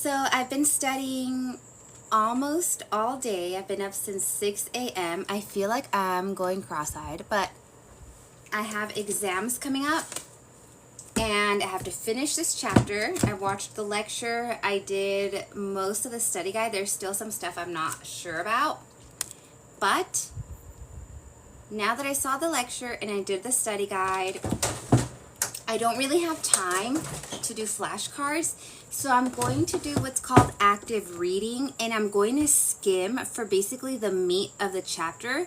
So I've been studying almost all day. I've been up since 6 a.m. I feel like I'm going cross-eyed, but I have exams coming up and I have to finish this chapter. I watched the lecture. I did most of the study guide. There's still some stuff I'm not sure about, but now that I saw the lecture and I did the study guide, I don't really have time to do flashcards, so I'm going to do what's called active reading, and I'm going to skim for basically the meat of the chapter.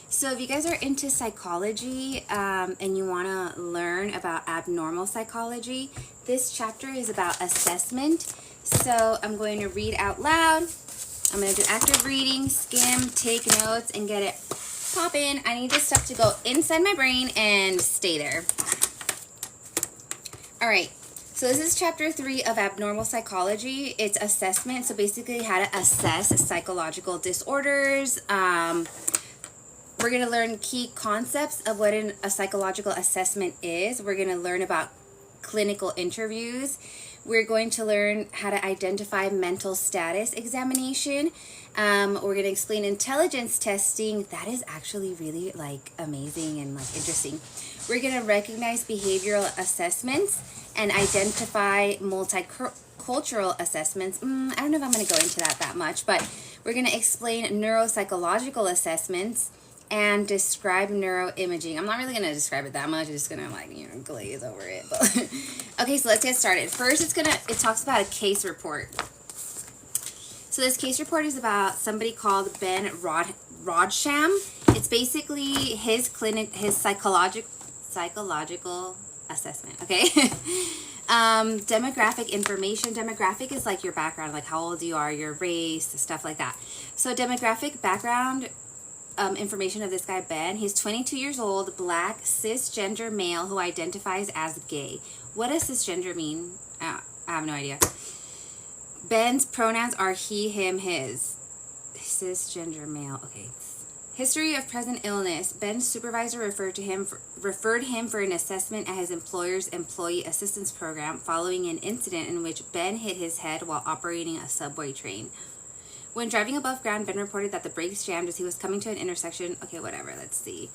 So if you guys are into psychology and you want to learn about abnormal psychology, this chapter is about assessment. So I'm going to read out loud. I'm going to do active reading, skim, take notes, and get it poppin'. I need this stuff to go inside my brain and stay there. All right, so this is chapter 3 of abnormal psychology. It's assessment, so basically how to assess psychological disorders. We're going to learn key concepts of what a psychological assessment is. We're going to learn about clinical interviews. We're going to learn how to identify mental status examination. We're going to explain intelligence testing. That is actually really amazing and interesting. We're going to recognize behavioral assessments and identify multicultural assessments. I don't know if I'm going to go into that much, but we're going to explain neuropsychological assessments and describe neuroimaging. I'm not really going to describe it that much. I'm just going to glaze over it. But okay, so let's get started. First, it talks about a case report. So this case report is about somebody called Ben Rodsham. It's basically his psychological assessment, okay? Demographic information. Demographic is like your background, like how old you are, your race, stuff like that. So demographic background information of this guy, Ben. He's 22 years old, black, cisgender male who identifies as gay. What does cisgender mean? I have no idea. Ben's pronouns are he, him, his. Cisgender male. Okay. History of present illness. Ben's supervisor referred him for an assessment at his employer's employee assistance program following an incident in which Ben hit his head while operating a subway train. When driving above ground, Ben reported that the brakes jammed as he was coming to an intersection. Okay, whatever. Let's see.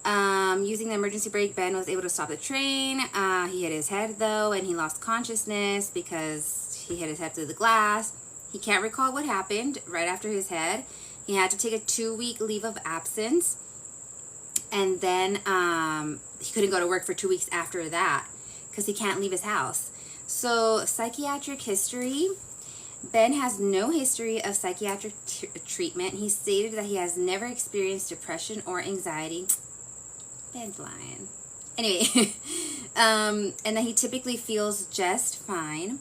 Using the emergency brake, Ben was able to stop the train. He hit his head, though, and he lost consciousness because he hit his head through the glass. He can't recall what happened right after his head. He had to take a 2-week leave of absence. And then he couldn't go to work for 2 weeks after that because he can't leave his house. So, psychiatric history. Ben has no history of psychiatric treatment. He stated that he has never experienced depression or anxiety. Ben's lying. Anyway, and that he typically feels just fine,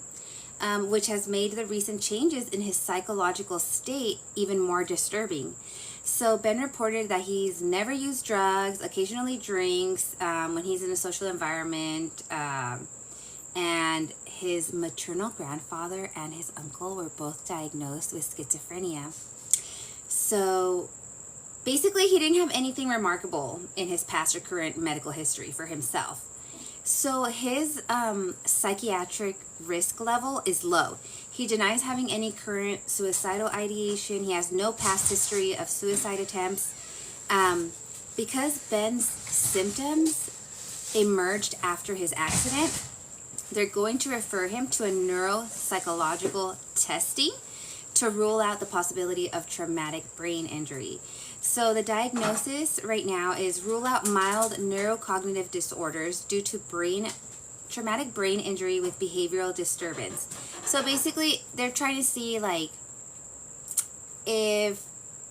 which has made the recent changes in his psychological state even more disturbing. So Ben reported that he's never used drugs, occasionally drinks when he's in a social environment, and his maternal grandfather and his uncle were both diagnosed with schizophrenia. So basically, he didn't have anything remarkable in his past or current medical history for himself. So his psychiatric risk level is low. He denies having any current suicidal ideation. He has no past history of suicide attempts. Because Ben's symptoms emerged after his accident, they're going to refer him to a neuropsychological testing to rule out the possibility of traumatic brain injury. So the diagnosis right now is rule out mild neurocognitive disorders due to traumatic brain injury with behavioral disturbance. So basically, they're trying to see if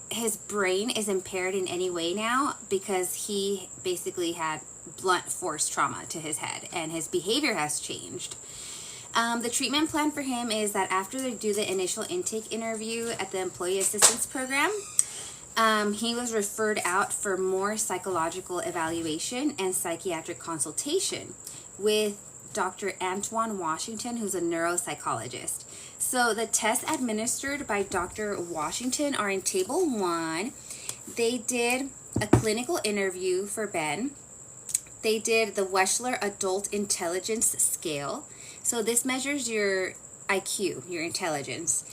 his brain is impaired in any way now because he basically had blunt force trauma to his head and his behavior has changed. The treatment plan for him is that after they do the initial intake interview at the employee assistance program, he was referred out for more psychological evaluation and psychiatric consultation with Dr. Antoine Washington, who's a neuropsychologist. So the tests administered by Dr. Washington are in Table 1. They did a clinical interview for Ben. They did the Wechsler Adult Intelligence Scale. So this measures your IQ, your intelligence.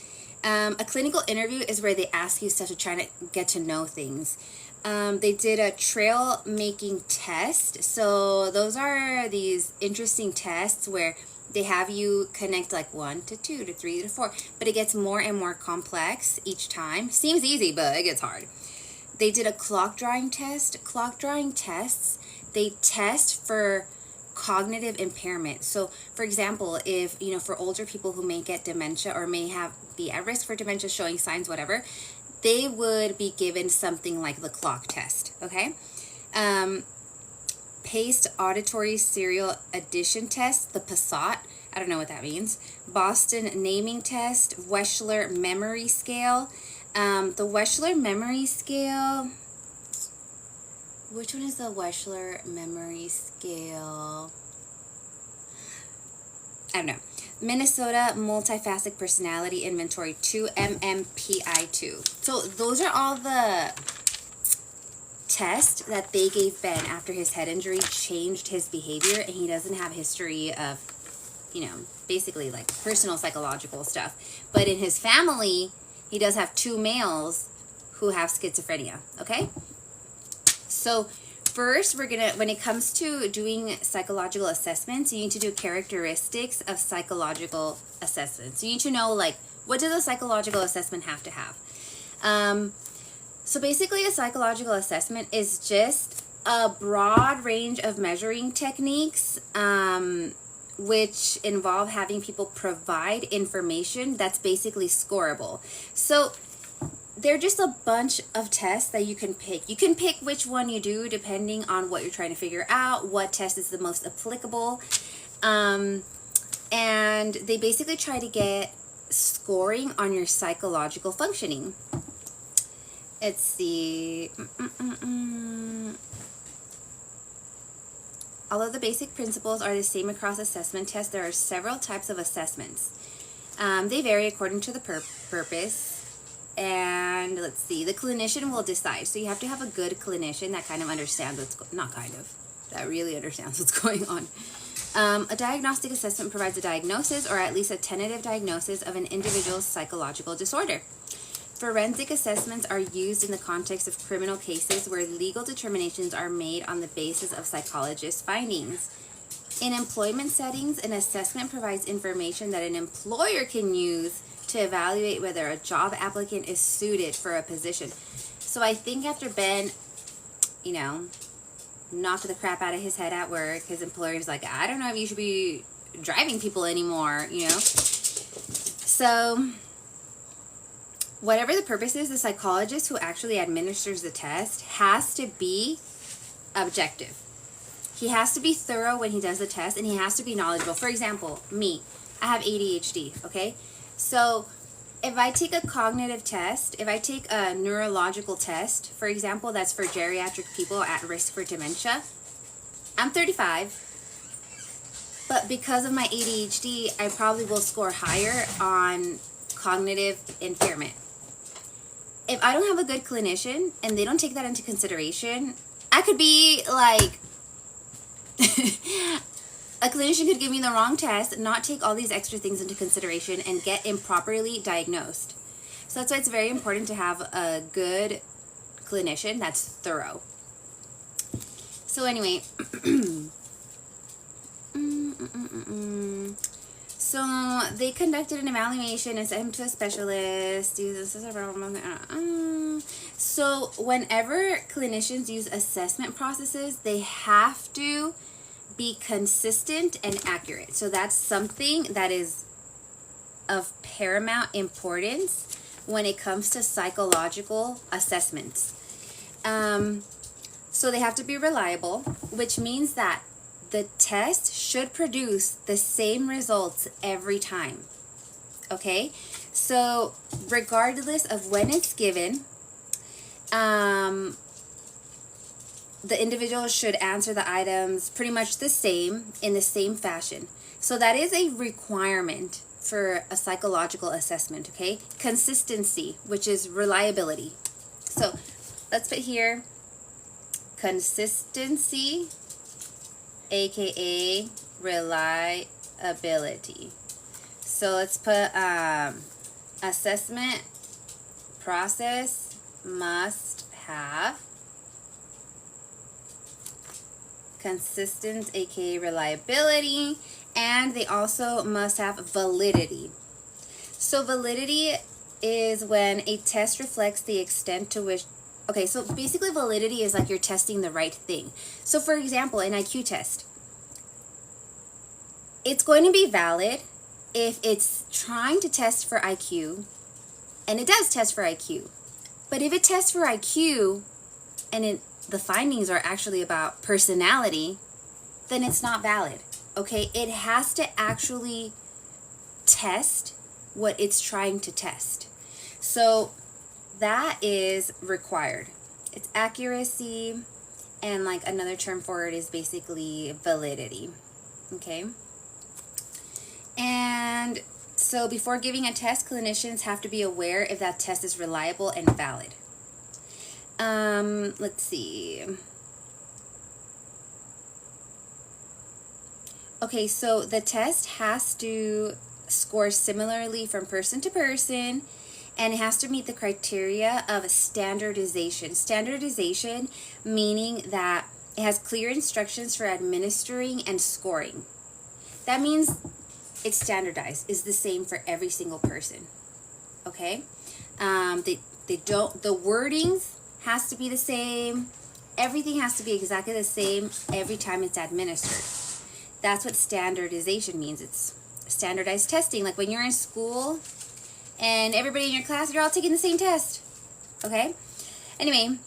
A clinical interview is where they ask you stuff to try to get to know things. They did a trail making test. So those are these interesting tests where they have you connect like 1 to 2 to 3 to 4, but it gets more and more complex each time. Seems easy, but it gets hard. They did a clock drawing test. Clock drawing tests, they test for cognitive impairment. So for example, if for older people who may get dementia or may be at risk for dementia, showing signs, whatever, they would be given something like the clock test. Okay. Paced auditory serial addition test, the PASAT. I don't know what that means. Boston naming test, Wechsler memory scale. The Wechsler memory scale, which one is the Wechsler memory scale? I don't know. Minnesota Multifaceted Personality Inventory 2, MMPI2. So those are all the tests that they gave Ben after his head injury changed his behavior, and he doesn't have history of, basically like personal psychological stuff. But in his family, he does have 2 males who have schizophrenia, okay? So first, when it comes to doing psychological assessments, you need to do characteristics of psychological assessments. You need to know, like, what does a psychological assessment have to have? So basically, a psychological assessment is just a broad range of measuring techniques, which involve having people provide information that's basically scoreable. So they're just a bunch of tests that you can pick. You can pick which one you do depending on what you're trying to figure out, what test is the most applicable. And they basically try to get scoring on your psychological functioning. Let's see. Although the basic principles are the same across assessment tests, there are several types of assessments. They vary according to the purpose. And let's see, the clinician will decide. So you have to have a good clinician that kind of understands that really understands what's going on. A diagnostic assessment provides a diagnosis or at least a tentative diagnosis of an individual's psychological disorder. Forensic assessments are used in the context of criminal cases where legal determinations are made on the basis of psychologists' findings. In employment settings, an assessment provides information that an employer can use to evaluate whether a job applicant is suited for a position. So I think after Ben, knocked the crap out of his head at work, his employer's like, I don't know if you should be driving people anymore, So whatever the purpose is, the psychologist who actually administers the test has to be objective. He has to be thorough when he does the test, and he has to be knowledgeable. For example, me, I have ADHD, okay? So if I take a cognitive test, if I take a neurological test, for example, that's for geriatric people at risk for dementia, I'm 35, but because of my ADHD, I probably will score higher on cognitive impairment. If I don't have a good clinician and they don't take that into consideration, I could be like, a clinician could give me the wrong test, not take all these extra things into consideration, and get improperly diagnosed. So that's why it's very important to have a good clinician that's thorough. So anyway, so they conducted an evaluation and sent him to a specialist. So whenever clinicians use assessment processes, they have to be consistent and accurate. So that's something that is of paramount importance when it comes to psychological assessments. So they have to be reliable, which means that the test should produce the same results every time. Okay? So regardless of when it's given, the individual should answer the items pretty much the same, in the same fashion. So that is a requirement for a psychological assessment, okay? Consistency, which is reliability. So let's put here consistency, aka reliability. So let's put assessment process must have consistent, aka reliability, and they also must have validity. So validity is when a test reflects the extent to which, okay, so basically validity is like you're testing the right thing. So for example, an IQ test, it's going to be valid if it's trying to test for IQ, and it does test for IQ. But if it tests for IQ and the findings are actually about personality, then it's not valid. Okay, it has to actually test what it's trying to test. So that is required. It's accuracy, and like another term for it is basically validity. Okay. And so before giving a test, clinicians have to be aware if that test is reliable and valid. Let's see. Okay, so the test has to score similarly from person to person, and it has to meet the criteria of standardization. Standardization meaning that it has clear instructions for administering and scoring. That means it's standardized, is the same for every single person. Okay? They don't, the wordings has to be the same. Everything has to be exactly the same every time it's administered. That's what standardization means. It's standardized testing. Like when you're in school and everybody in your class, you're all taking the same test. Okay? Anyway,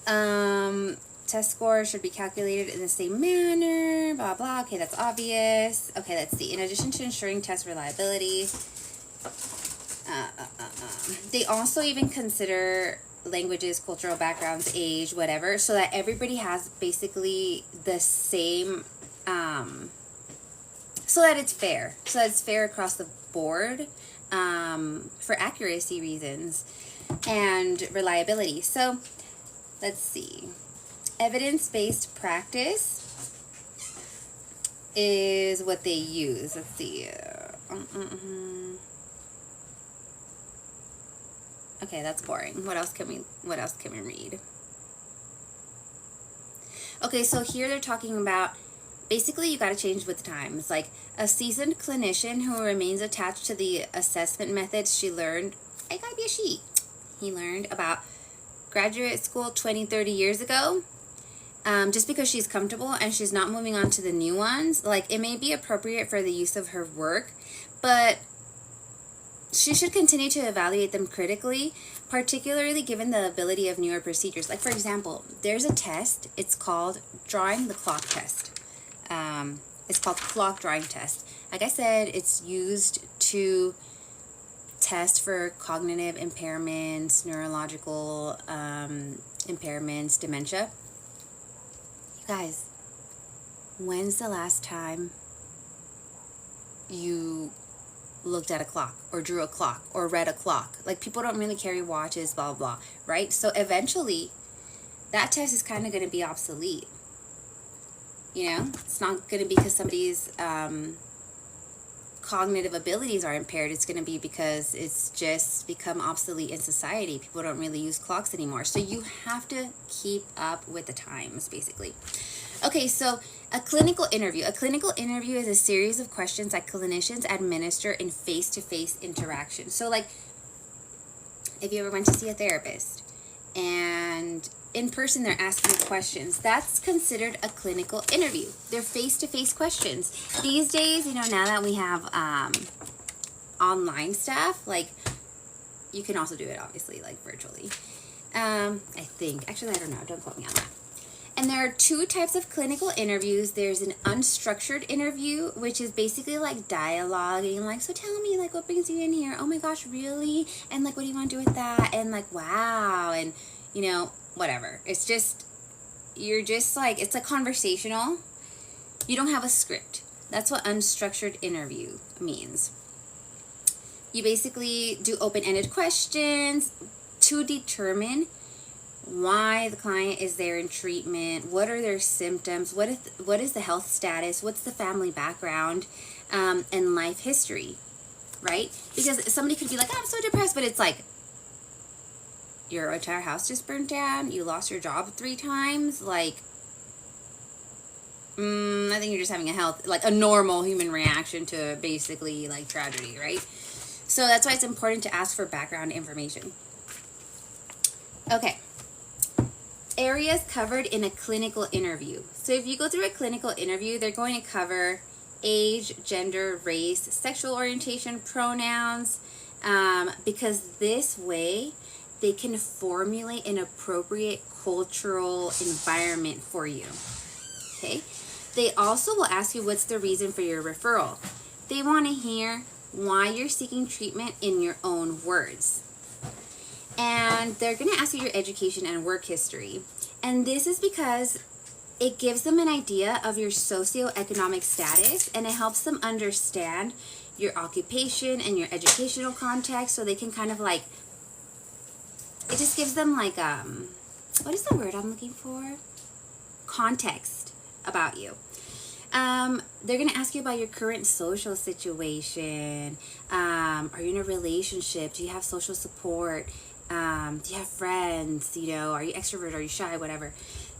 test scores should be calculated in the same manner, blah, blah. Okay, that's obvious. Okay, let's see. In addition to ensuring test reliability, they also even consider languages, cultural backgrounds, age, whatever, so that everybody has basically the same, so that it's fair. So that it's fair across the board, for accuracy reasons and reliability. So, let's see. Evidence-based practice is what they use. Let's see. Okay, that's boring. What else can we read? Okay, so here they're talking about basically you got to change with the times. Like a seasoned clinician who remains attached to the assessment methods she learned. I gotta be a she. He learned about graduate school 20, 30 years ago. Just because she's comfortable and she's not moving on to the new ones, like it may be appropriate for the use of her work, but she should continue to evaluate them critically, particularly given the ability of newer procedures. Like for example, there's a test, it's called drawing the clock test. It's called clock drawing test. Like I said, it's used to test for cognitive impairments, neurological impairments, dementia. Guys, when's the last time you looked at a clock or drew a clock or read a clock? Like people don't really carry watches, blah, blah, blah, right? So eventually that test is kind of going to be obsolete. You know, it's not going to be because somebody's cognitive abilities are impaired. It's going to be because it's just become obsolete in society. People don't really use clocks anymore. So you have to keep up with the times, basically. Okay, so a clinical interview. A clinical interview is a series of questions that clinicians administer in face-to-face interaction. So like, if you ever went to see a therapist and in person they're asking you questions, that's considered a clinical interview. They're face-to-face questions. These days, you know, now that we have online stuff, like you can also do it obviously like virtually. I think, actually I don't know, don't quote me on that. And there are two types of clinical interviews. There's an unstructured interview, which is basically like dialoguing, like, so tell me, like, what brings you in here? Oh my gosh, really? And like, what do you want to do with that? And like, wow. And, you know, whatever. It's just, you're just like, it's like conversational. You don't have a script. That's what unstructured interview means. You basically do open-ended questions to determine why the client is there in treatment, what are their symptoms, what is the health status, what's the family background, and life history, right? Because somebody could be like, oh, I'm so depressed, but it's like, your entire house just burned down, you lost your job 3 times, like, I think you're just having a normal human reaction to basically, like, tragedy, right? So that's why it's important to ask for background information. Okay. Areas covered in a clinical interview. So if you go through a clinical interview, they're going to cover age, gender, race, sexual orientation, pronouns, because this way they can formulate an appropriate cultural environment for you. Okay? They also will ask you what's the reason for your referral. They want to hear why you're seeking treatment in your own words. And they're going to ask you your education and work history. And this is because it gives them an idea of your socioeconomic status, and it helps them understand your occupation and your educational context, so they can kind of like, it just gives them like, what is the word I'm looking for? Context about you. They're going to ask you about your current social situation. Are you in a relationship? Do you have social support? Do you have friends? You know, are you extrovert? Are you shy? Whatever.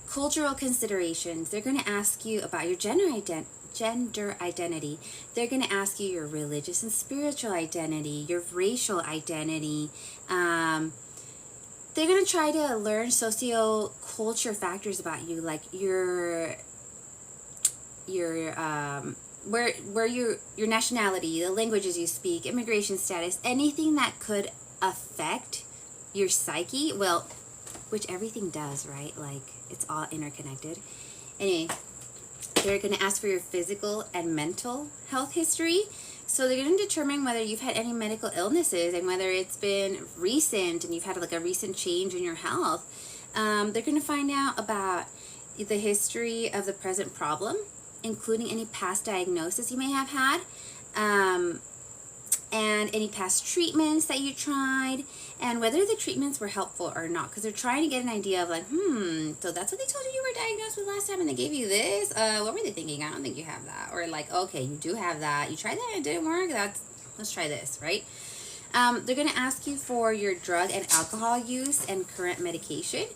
Cultural considerations. They're going to ask you about your gender identity. They're going to ask you your religious and spiritual identity, your racial identity. They're going to try to learn socio-culture factors about you, like your nationality, the languages you speak, immigration status, anything that could affect your psyche. Well, which everything does, right? Like, it's all interconnected. Anyway, they're going to ask for your physical and mental health history. So they're going to determine whether you've had any medical illnesses and whether it's been recent and you've had like a recent change in your health. They're going to find out about the history of the present problem, including any past diagnosis you may have had, and any past treatments that you tried, and whether the treatments were helpful or not, because they're trying to get an idea of like, so that's what they told you were diagnosed with last time and they gave you this? What were they thinking? I don't think you have that. Or like, okay, you do have that. You tried that and it didn't work? Let's try this, right? They're going to ask you for your drug and alcohol use and current medication.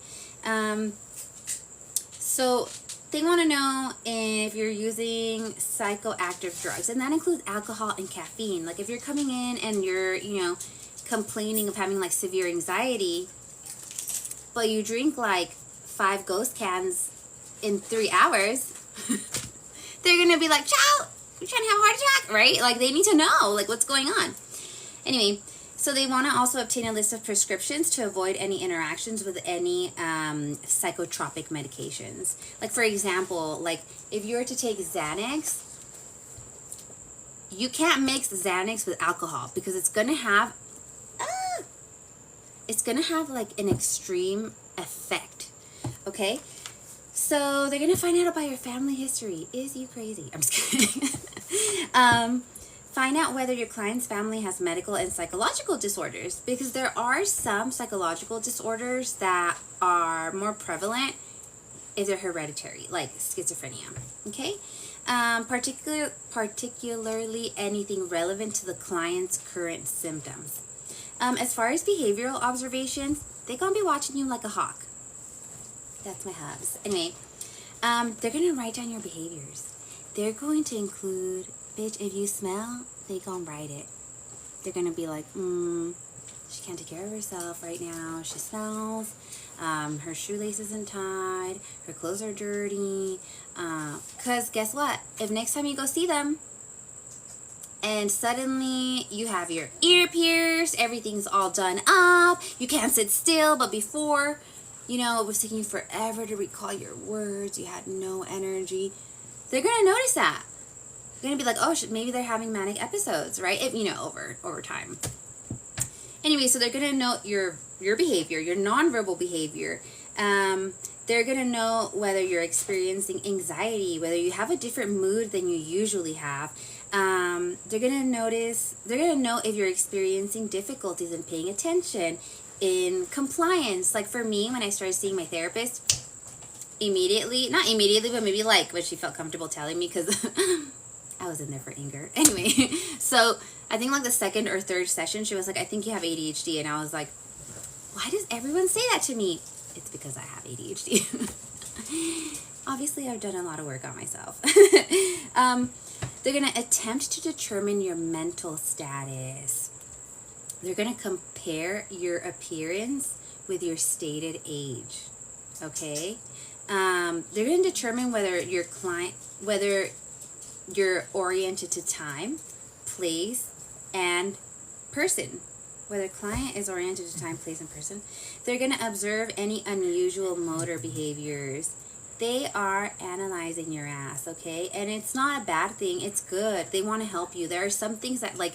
So they want to know if you're using psychoactive drugs, and that includes alcohol and caffeine. Like if you're coming in and you're, complaining of having like severe anxiety, but you drink like 5 Ghost cans in 3 hours, they're going to be like, "Child, you're trying to have a heart attack," right? Like they need to know like what's going on. Anyway, so they want to also obtain a list of prescriptions to avoid any interactions with any psychotropic medications. Like for example, like if you were to take Xanax, you can't mix Xanax with alcohol because it's gonna have like an extreme effect. Okay, so they're gonna find out about your family history. Is you crazy? I'm just kidding. Find out whether your client's family has medical and psychological disorders, because there are some psychological disorders that are more prevalent if they're hereditary, like schizophrenia. Okay, particularly anything relevant to the client's current symptoms. As far as behavioral observations, they're gonna be watching you like a hawk. That's my hubs. Anyway, they're gonna write down your behaviors. They're going to include, bitch, if you smell, they gonna write it. They're gonna be like, she can't take care of herself right now. She smells. Her shoelace isn't tied. Her clothes are dirty. Cause guess what? If next time you go see them, and suddenly you have your ear pierced, everything's all done up, you can't sit still, but before, it was taking you forever to recall your words, you had no energy, they're gonna notice that. They're gonna be like, oh, maybe they're having manic episodes, right? Over time. Anyway, so they're gonna note your behavior, your nonverbal behavior. They're gonna know whether you're experiencing anxiety, whether you have a different mood than you usually have. They're gonna know if you're experiencing difficulties in paying attention, in compliance. Like for me, when I started seeing my therapist, not immediately, but maybe like when she felt comfortable telling me, because I was in there for anger. Anyway, so I think like the second or third session, she was like, I think you have ADHD. And I was like, why does everyone say that to me? It's because I have ADHD. Obviously, I've done a lot of work on myself. They're going to attempt to determine your mental status. They're going to compare your appearance with your stated age. Okay? They're going to determine whether you're oriented to time, place, and person. Whether client is oriented to time, place, and person. They're going to observe any unusual motor behaviors. They are analyzing your ass, okay? And it's not a bad thing. It's good. They want to help you. There are some things that, like,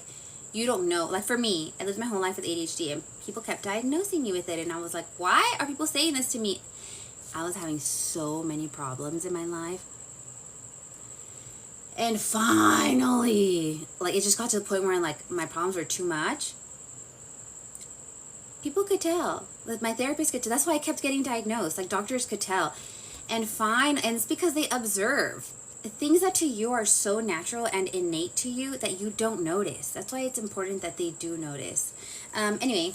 you don't know. Like, for me, I lived my whole life with ADHD, and people kept diagnosing me with it. And I was like, why are people saying this to me? I was having so many problems in my life. And finally, like, it just got to the point where, like, my problems were too much. People could tell. Like, my therapist could tell. That's why I kept getting diagnosed. Like, doctors could tell. And it's because they observe. Things that to you are so natural and innate to you that you don't notice. That's why it's important that they do notice. Anyway,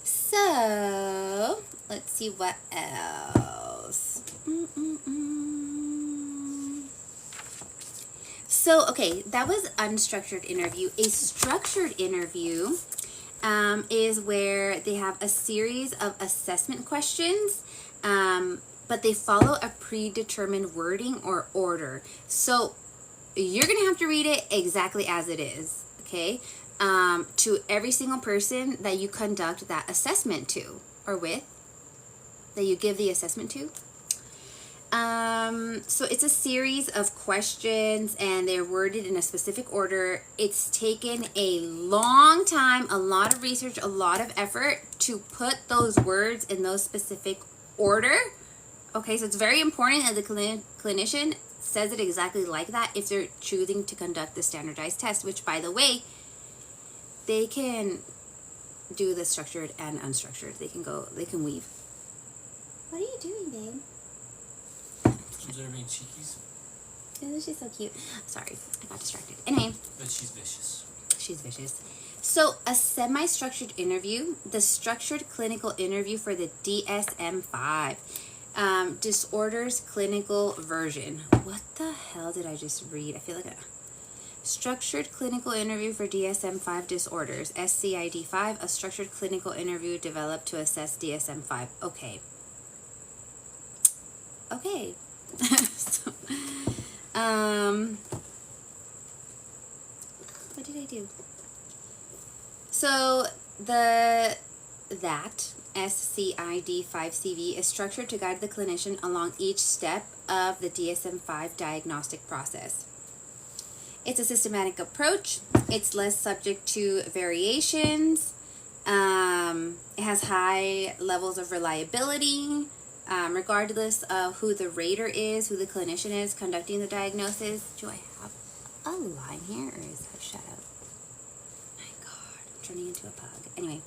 so let's see what else. So, okay, that was unstructured interview. A structured interview is where they have a series of assessment questions, but they follow a predetermined wording or order. So you're going to have to read it exactly as it is, okay? To every single person that you conduct that assessment to or with, that you give the assessment to. So it's a series of questions and they're worded in a specific order. It's taken a long time, a lot of research, a lot of effort to put those words in those specific order. Okay, so it's very important that the clinician says it exactly like that if they're choosing to conduct the standardized test, which, by the way, they can do the structured and unstructured. They can weave. What are you doing, babe? Observing cheekies. Isn't she so cute? Sorry, I got distracted. Anyway. But she's vicious. She's vicious. So, a semi-structured interview, the structured clinical interview for the DSM-5. Disorders clinical version. What the hell did I just read? I feel like structured clinical interview for DSM-5 disorders. SCID-5, a structured clinical interview developed to assess DSM-5. Okay. So, what did I do? So that SCID-5CV is structured to guide the clinician along each step of the DSM-5 diagnostic process. It's a systematic approach. It's less subject to variations. It has high levels of reliability, regardless of who the rater is, who the clinician is conducting the diagnosis. Do I have a line here, or is that shadow? My God, I'm turning into a pug. Anyway.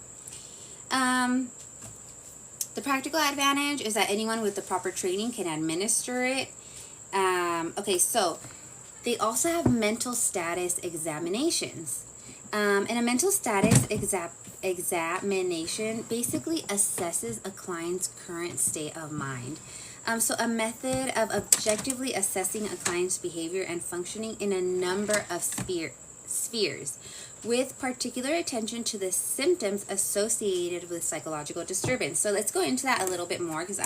The practical advantage is that anyone with the proper training can administer it. Okay, so they also have mental status examinations. And a mental status examination basically assesses a client's current state of mind. So a method of objectively assessing a client's behavior and functioning in a number of spheres, with particular attention to the symptoms associated with psychological disturbance. So let's go into that a little bit more, because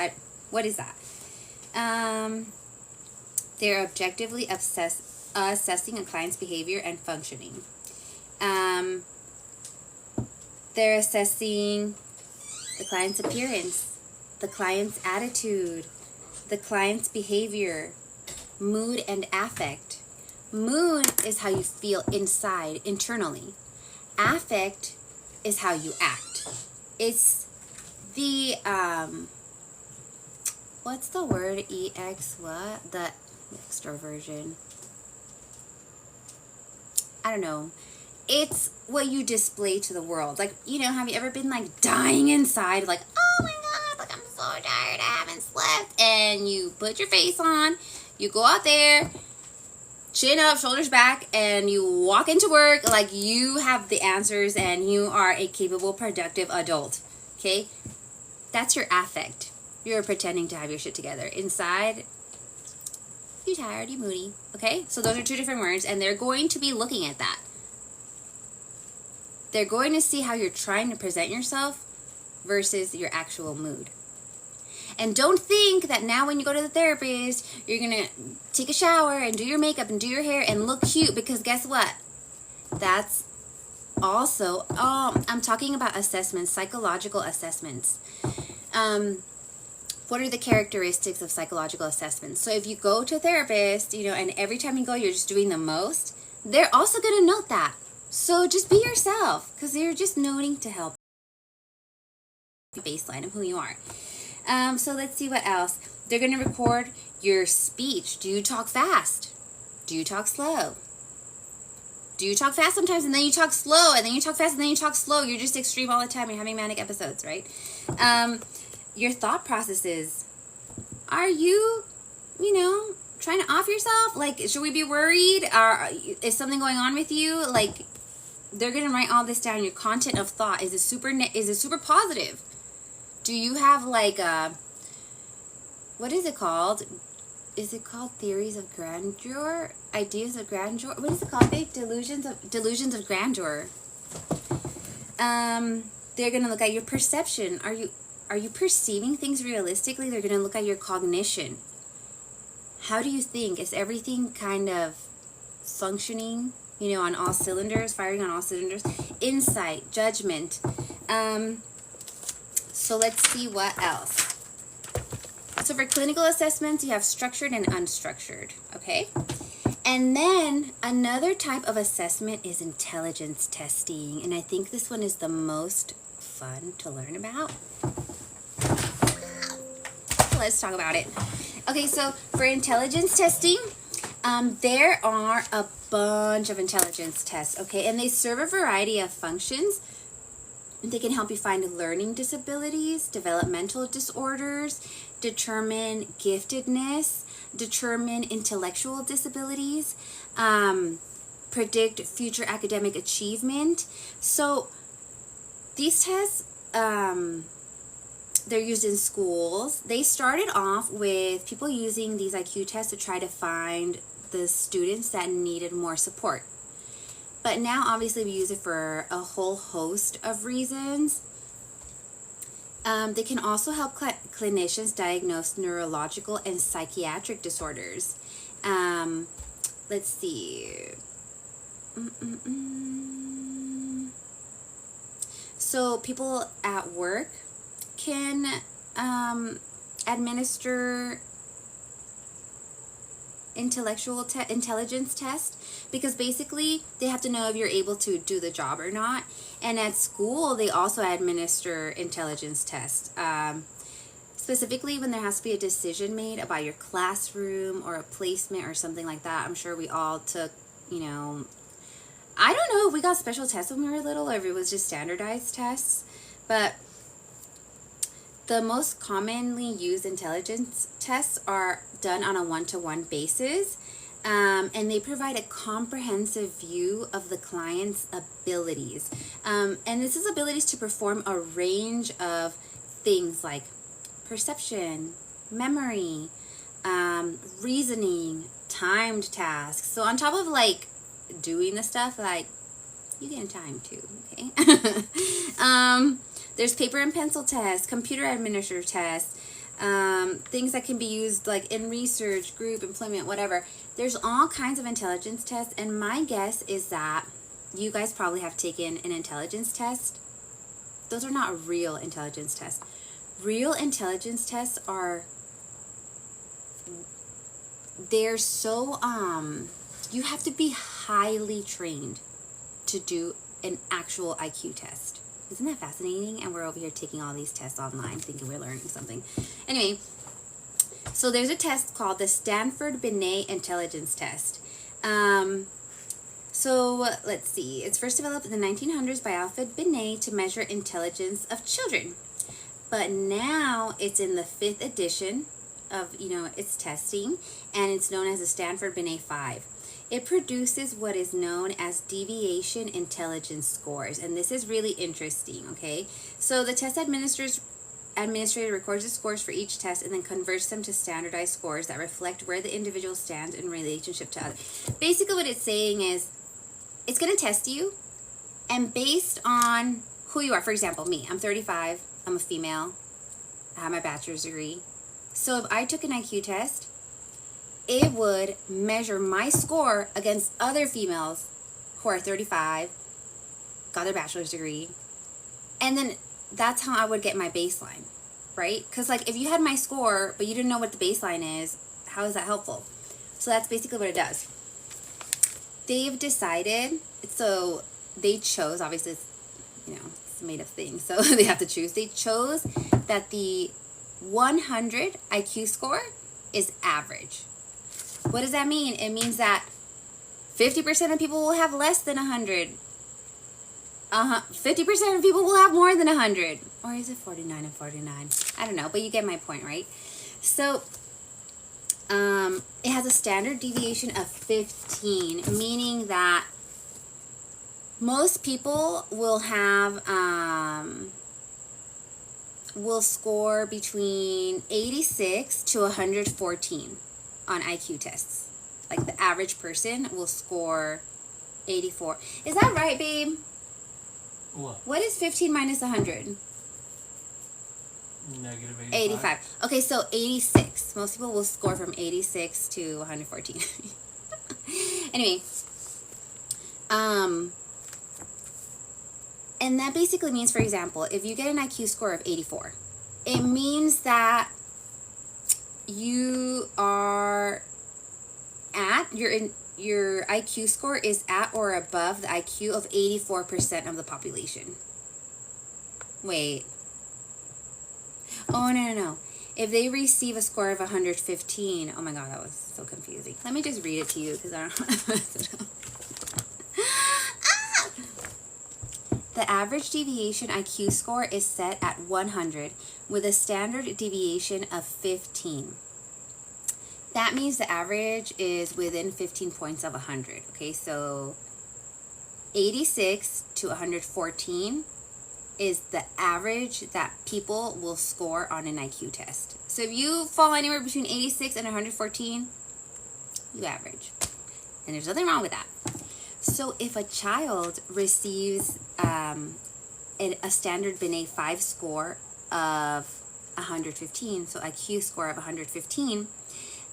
what is that? They're objectively assessing a client's behavior and functioning. They're assessing the client's appearance, the client's attitude, the client's behavior, mood and affect. Mood is how you feel inside, internally. Affect is how you act. It's the, what's the word? EX what? The extroversion. I don't know. It's what you display to the world. Like, you know, have you ever been, like, dying inside? Like, oh my God, like, I'm so tired, I haven't slept. And you put your face on, you go out there, chin up, shoulders back, and you walk into work like you have the answers and you are a capable, productive adult. Okay? That's your affect. You're pretending to have your shit together. Inside, you tired, you moody. Okay? So those are two different words, and they're going to be looking at that. They're going to see how you're trying to present yourself versus your actual mood. And don't think that now when you go to the therapist, you're going to take a shower and do your makeup and do your hair and look cute, because guess what? That's also, I'm talking about assessments, psychological assessments. What are the characteristics of psychological assessments? So if you go to a therapist, and every time you go, you're just doing the most, they're also going to note that. So just be yourself, because they're just noting to help the baseline of who you are. So let's see what else. They're going to record your speech. Do you talk fast? Do you talk slow? Do you talk fast sometimes and then you talk slow, and then you talk fast and then you talk slow? You're just extreme all the time. You're having manic episodes, right? Your thought processes. Are you, trying to off yourself? Like, should we be worried? Is something going on with you? Like, they're going to write all this down. Your content of thought. Is it super positive? Do you have like what is it called? Is it called theories of grandeur? Ideas of grandeur? What is it called, babe? Delusions of grandeur. They're gonna look at your perception. Are you perceiving things realistically? They're gonna look at your cognition. How do you think? Is everything kind of functioning, on all cylinders, firing on all cylinders? Insight, judgment. So let's see what else. So for clinical assessments, you have structured and unstructured, okay? And then another type of assessment is intelligence testing. And I think this one is the most fun to learn about. Let's talk about it. Okay, so for intelligence testing, there are a bunch of intelligence tests, okay? And they serve a variety of functions. They can help you find learning disabilities, developmental disorders, determine giftedness, determine intellectual disabilities, predict future academic achievement. So these tests, they're used in schools. They started off with people using these IQ tests to try to find the students that needed more support. But now, obviously, we use it for a whole host of reasons. They can also help clinicians diagnose neurological and psychiatric disorders. Let's see. So people at work can administer intelligence test, because basically they have to know if you're able to do the job or not. And at school they also administer intelligence tests, specifically when there has to be a decision made about your classroom or a placement or something like that. I'm sure we all took, I don't know if we got special tests when we were little or if it was just standardized tests, but the most commonly used intelligence tests are done on a one-to-one basis, and they provide a comprehensive view of the client's abilities. And this is abilities to perform a range of things like perception, memory, reasoning, timed tasks. So on top of like doing the stuff, like you get in time too, okay? There's paper and pencil tests, computer administered tests, things that can be used like in research, group, employment, whatever. There's all kinds of intelligence tests, and my guess is that you guys probably have taken an intelligence test. Those are not real intelligence tests. Real intelligence tests are, they're so, you have to be highly trained to do an actual IQ test. Isn't that fascinating? And we're over here taking all these tests online thinking we're learning something. Anyway, so there's a test called the Stanford Binet Intelligence Test. So let's see. It's first developed in the 1900s by Alfred Binet to measure intelligence of children. But now it's in the 5th edition of, its testing, and it's known as the Stanford Binet 5. it produces what is known as deviation intelligence scores. And this is really interesting, okay? So the test administrator records the scores for each test and then converts them to standardized scores that reflect where the individual stands in relationship to others. Basically what it's saying is it's going to test you, and based on who you are, for example, me, I'm 35, I'm a female, I have my bachelor's degree. So if I took an IQ test, it would measure my score against other females who are 35, got their bachelor's degree, and then that's how I would get my baseline, right? Because like if you had my score, but you didn't know what the baseline is, how is that helpful? So that's basically what it does. They've decided, so they chose, obviously it's, it's made of things, so they have to choose. They chose that the 100 IQ score is average. What does that mean? It means that 50% of people will have less than 100. 50% of people will have more than 100. Or is it 49 and 49? I don't know, but you get my point, right? So, it has a standard deviation of 15, meaning that most people will have, will score between 86 to 114 on IQ tests. Like the average person will score 84. Is that right, babe? What is 15 minus 100? Negative 85. Okay, so 86. Most people will score from 86 to 114. Anyway, and that basically means, for example, if you get an IQ score of 84, it means that you are your IQ score is at or above the IQ of 84% of the population. Wait. Oh, no. If they receive a score of 115, oh my god, that was so confusing. Let me just read it to you because I don't know how to mess it up. The average deviation IQ score is set at 100 with a standard deviation of 15. That means the average is within 15 points of 100. Okay, so 86 to 114 is the average that people will score on an IQ test. So if you fall anywhere between 86 and 114, you average. And there's nothing wrong with that. So if a child receives a standard Binet 5 score of 115, so IQ score of 115,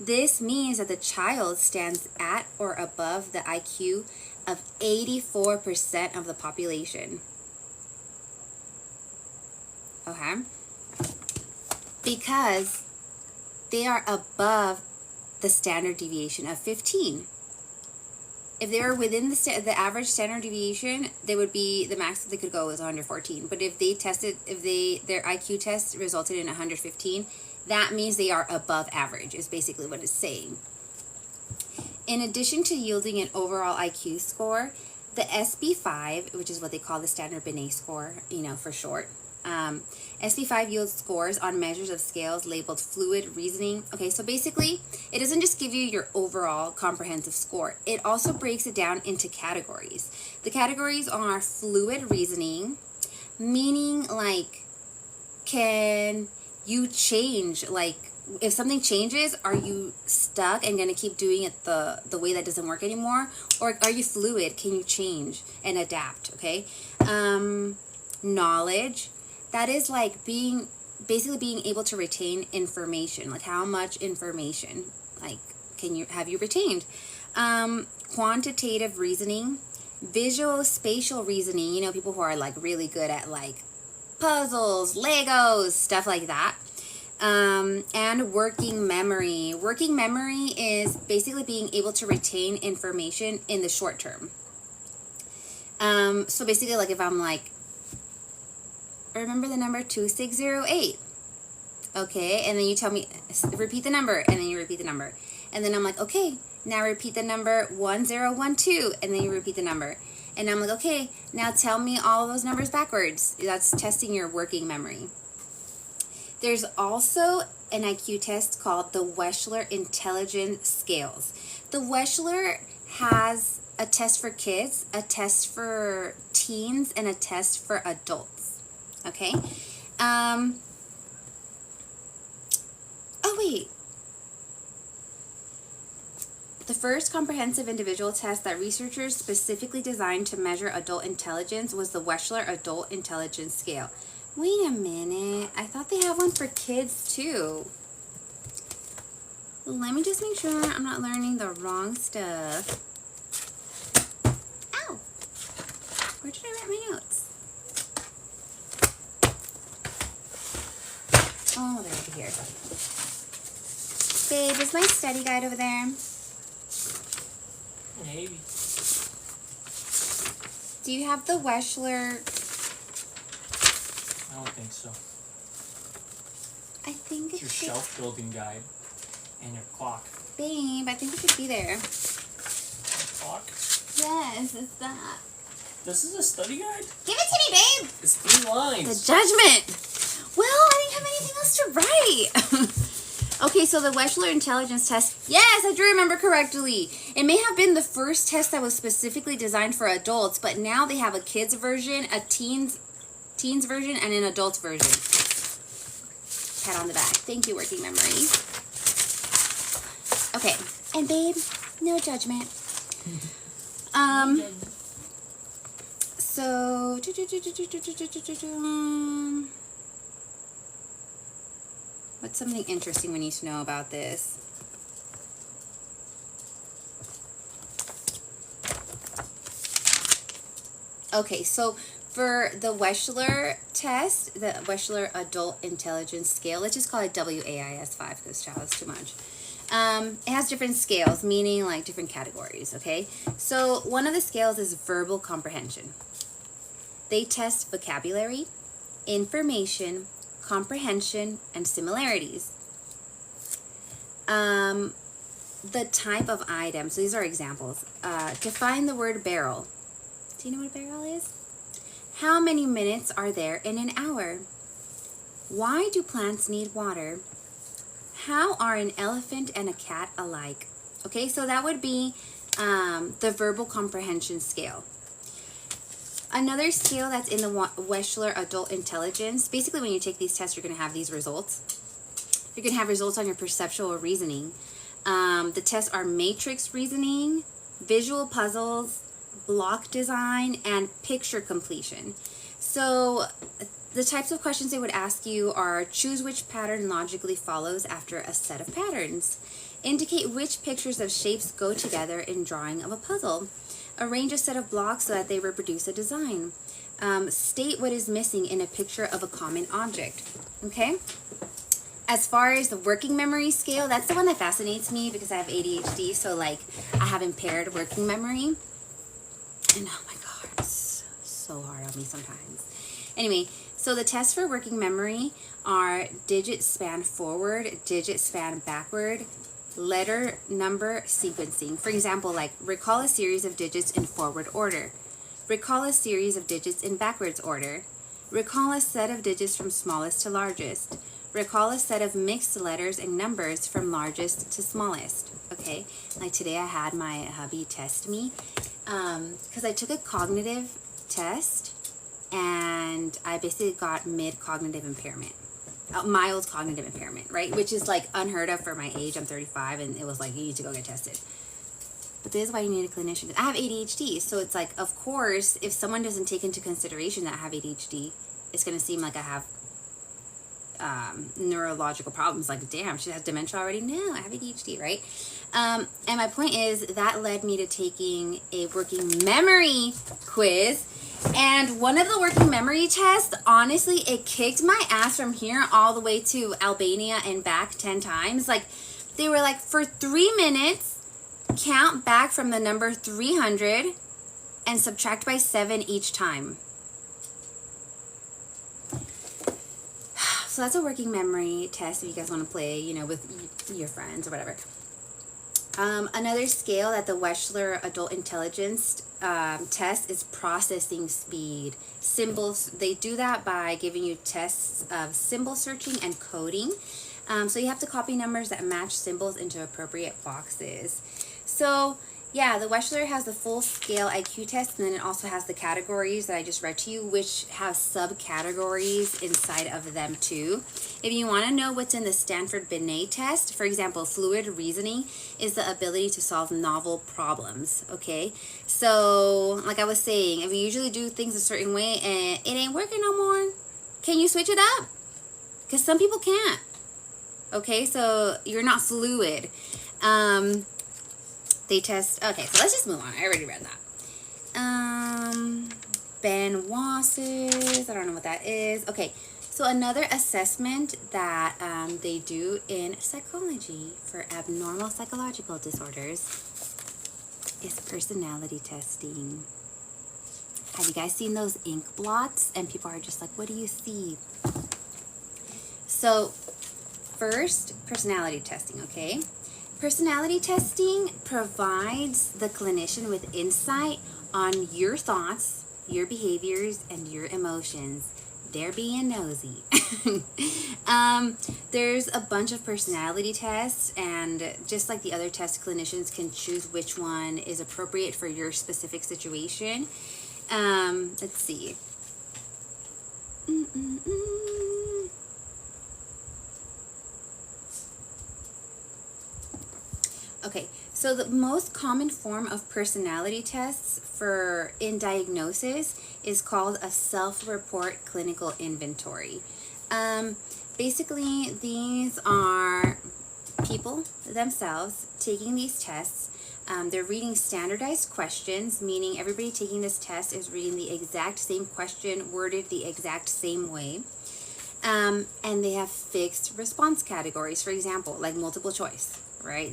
this means that the child stands at or above the IQ of 84% of the population. Okay? Because they are above the standard deviation of 15. If they were within the average standard deviation, they would be, the max that they could go is 114. But if they tested, their IQ test resulted in 115, that means they are above average, is basically what it's saying. In addition to yielding an overall IQ score, the SB5, which is what they call the standard Binet score, for short, SB5 yields scores on measures of scales labeled fluid reasoning. Okay, so basically, it doesn't just give you your overall comprehensive score. It also breaks it down into categories. The categories are fluid reasoning, meaning like, can you change, like, if something changes, are you stuck and going to keep doing it the way that doesn't work anymore? Or are you fluid? Can you change and adapt, okay? Knowledge, that is like basically being able to retain information. Like how much information, like, have you retained? Quantitative reasoning, visual-spatial reasoning, people who are like really good at like puzzles, Legos, stuff like that. And working memory. Working memory is basically being able to retain information in the short term. So basically, like if I'm like, remember the number 2608. Okay, and then you tell me, repeat the number, and then you repeat the number. And then I'm like, okay, now repeat the number 1012, and then you repeat the number. And I'm like, okay, now tell me all those numbers backwards. That's testing your working memory. There's also an IQ test called the Wechsler Intelligence Scales. The Wechsler has a test for kids, a test for teens, and a test for adults. Okay? Oh, wait. The first comprehensive individual test that researchers specifically designed to measure adult intelligence was the Wechsler Adult Intelligence Scale. Wait a minute. I thought they have one for kids too. Let me just make sure I'm not learning the wrong stuff. Ow! Where did I write my notes? Oh, they're over here. Babe, is my study guide over there? Maybe. Do you have the Wechsler? I don't think so. I think It's your shelf building guide and your clock. Babe, I think it should be there. Clock? Yes, it's that. This is a study guide? Give it to me, babe! It's 3 lines. The judgment! Well, I didn't have anything else to write. Okay, so the Wechsler Intelligence Test. Yes, I do remember correctly. It may have been the first test that was specifically designed for adults, but now they have a kids version, a teens version, and an adults version. Pat on the back. Thank you, working memory. Okay, and babe, no judgment. So, what's something interesting we need to know about this? Okay, so for the Wechsler test, the Wechsler Adult Intelligence Scale, let's just call it WAIS-5 because child is too much. It has different scales, meaning like different categories, okay? So one of the scales is verbal comprehension. They test vocabulary, information, comprehension, and similarities. The type of item, so these are examples. Define the word barrel. Do you know what a barrel is? How many minutes are there in an hour? Why do plants need water? How are an elephant and a cat alike? Okay, so that would be the verbal comprehension scale. Another scale that's in the Wechsler Adult Intelligence, basically when you take these tests, you're going to have these results. You're going to have results on your perceptual reasoning. The tests are matrix reasoning, visual puzzles, block design, and picture completion. So the types of questions they would ask you are: choose which pattern logically follows after a set of patterns. Indicate which pictures of shapes go together in drawing of a puzzle. Arrange a set of blocks so that they reproduce a design. State what is missing in a picture of a common object. Okay? As far as the working memory scale, that's the one that fascinates me because I have ADHD, so like I have impaired working memory. And oh my god, it's so hard on me sometimes. Anyway, so the tests for working memory are digit span forward, digit span backward, letter number sequencing. For example, like recall a series of digits in forward order. Recall a series of digits in backwards order. Recall a set of digits from smallest to largest. Recall a set of mixed letters and numbers from largest to smallest. Okay, like today I had my hubby test me because I took a cognitive test and I basically got mid-cognitive impairment. Mild cognitive impairment, right? Which is like unheard of for my age. I'm 35 and it was like, you need to go get tested. But this is why you need a clinician. I have ADHD, so it's like, of course, if someone doesn't take into consideration that I have ADHD, it's going to seem like I have neurological problems. Like, damn, she has dementia already? No, I have ADHD, right? And my point is that led me to taking a working memory quiz. And one of the working memory tests, honestly, it kicked my ass from here all the way to Albania and back 10 times. Like, they were like, for 3 minutes, count back from the number 300 and subtract by 7 each time. So that's a working memory test if you guys want to play, you know, with your friends or whatever. Another scale that the Wechsler Adult Intelligence test is processing speed. Symbols, they do that by giving you tests of symbol searching and coding. So you have to copy numbers that match symbols into appropriate boxes. So Yeah, the Wechsler has the full scale IQ test, and then it also has the categories that I just read to you, which have subcategories inside of them too. If you want to know what's in the Stanford Binet test, for example, fluid reasoning is the ability to solve novel problems. Okay, so like I was saying, if you usually do things a certain way and it ain't working no more, can you switch it up? Because some people can't. Okay, so you're not fluid. They test. Okay, so let's just move on. I already read that. Ben Wass's. I don't know what that is. Okay, so another assessment that they do in psychology for abnormal psychological disorders is personality testing. Have you guys seen those ink blots? And people are just like, what do you see? So, first, personality testing, okay? Personality testing provides the clinician with insight on your thoughts, your behaviors, and your emotions. They're being nosy. There's a bunch of personality tests, and just like the other tests, clinicians can choose which one is appropriate for your specific situation. Let's see. Okay, so the most common form of personality tests for in diagnosis is called a self-report clinical inventory. Basically, these are people themselves taking these tests. They're reading standardized questions, meaning everybody taking this test is reading the exact same question, worded the exact same way. And they have fixed response categories, for example, like multiple choice, right?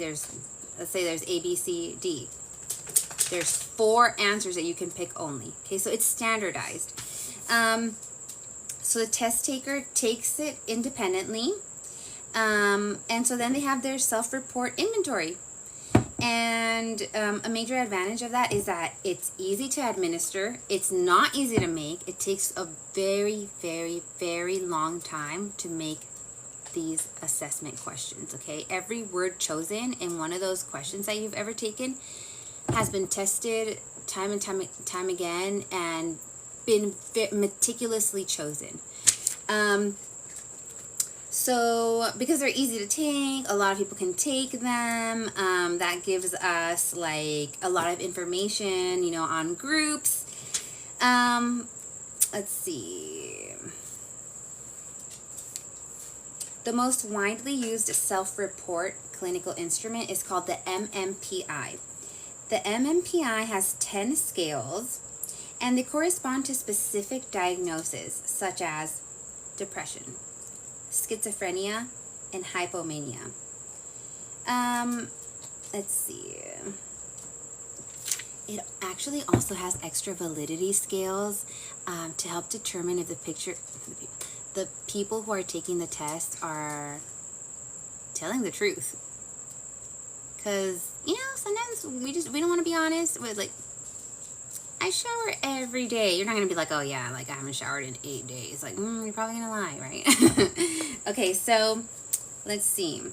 Let's say there's A, B, C, D. There's 4 answers that you can pick only. Okay, so it's standardized. So the test taker takes it independently. And so then they have their self-report inventory. And a major advantage of that is that it's easy to administer. It's not easy to make. It takes a very, very, very long time to make these assessment questions, okay? Every word chosen in one of those questions that you've ever taken has been tested time and time again and been meticulously chosen. So because they're easy to take, a lot of people can take them. That gives us like a lot of information, you know, on groups. Let's see. The most widely used self-report clinical instrument is called the MMPI. The MMPI has 10 scales, and they correspond to specific diagnoses such as depression, schizophrenia, and hypomania. Let's see. It actually also has extra validity scales to help determine if the people who are taking the test are telling the truth. Because, you know, sometimes we don't want to be honest with, like, I shower every day. You're not going to be like, oh yeah, like I haven't showered in 8 days. Like, you're probably going to lie, right? Okay, so let's see.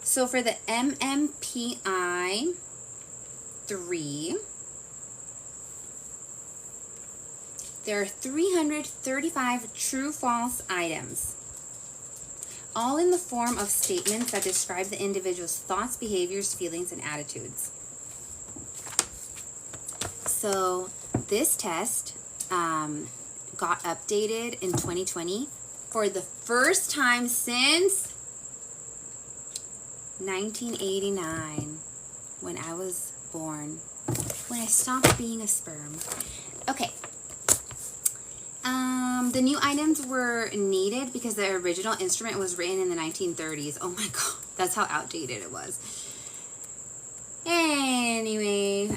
So for the MMPI 3, there are 335 true-false items, all in the form of statements that describe the individual's thoughts, behaviors, feelings, and attitudes. So this test got updated in 2020 for the first time since 1989, when I was born, when I stopped being a sperm. Okay. The new items were needed because the original instrument was written in the 1930s. Oh my god, that's how outdated it was. Anyway,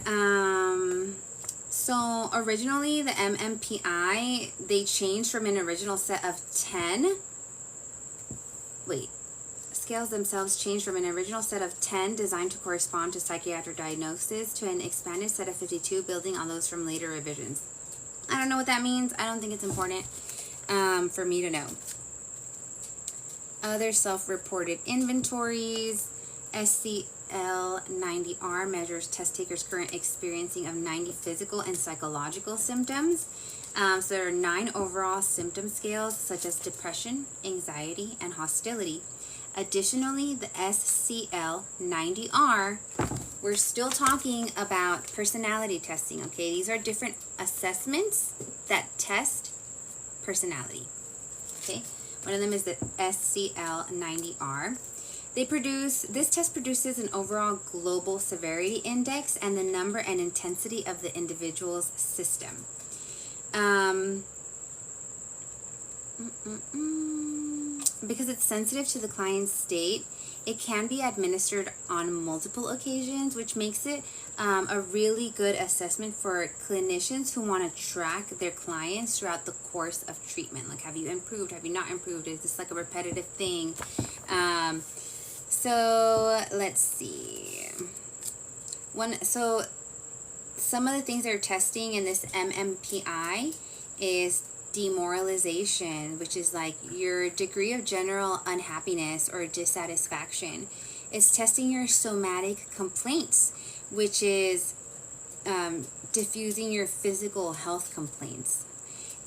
so originally the MMPI, they changed from an original set of 10. Scales themselves changed from an original set of 10 designed to correspond to psychiatric diagnosis to an expanded set of 52 building on those from later revisions. I don't know what that means. I don't think it's important for me to know. Other self-reported inventories. SCL90R measures test takers' current experiencing of 90 physical and psychological symptoms. So there are 9 overall symptom scales, such as depression, anxiety, and hostility. Additionally, the SCL90R, we're still talking about personality testing, okay? These are different assessments that test personality, okay? One of them is the SCL90R. This test produces an overall global severity index and the number and intensity of the individual's system. Because it's sensitive to the client's state, it can be administered on multiple occasions, which makes it a really good assessment for clinicians who want to track their clients throughout the course of treatment. Like, have you improved? Have you not improved? Is this like a repetitive thing? So let's see. So some of the things they're testing in this MMPI is demoralization, which is like your degree of general unhappiness or dissatisfaction. It's testing your somatic complaints, which is diffusing your physical health complaints.